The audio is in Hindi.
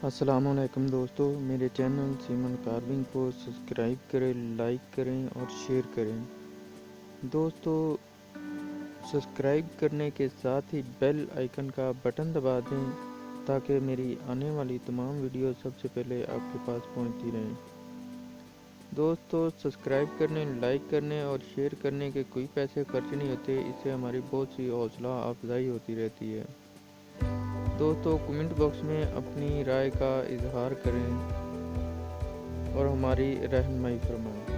अस्सलामुअलैकुम दोस्तों, मेरे चैनल सीमन कार्विंग को सब्सक्राइब करें, लाइक करें और शेयर करें। दोस्तों, सब्सक्राइब करने के साथ ही बेल आइकन का बटन दबा दें ताकि मेरी आने वाली तमाम वीडियो सबसे पहले आपके पास पहुंचती रहें। दोस्तों, सब्सक्राइब करने, लाइक करने और शेयर करने के कोई पैसे खर्च नहीं होते। इससे हमारी बहुत सी हौसला अफजाई होती रहती है। दोस्तों, कमेंट बॉक्स में अपनी राय का इजहार करें और हमारी रहनुमाई फरमाएं।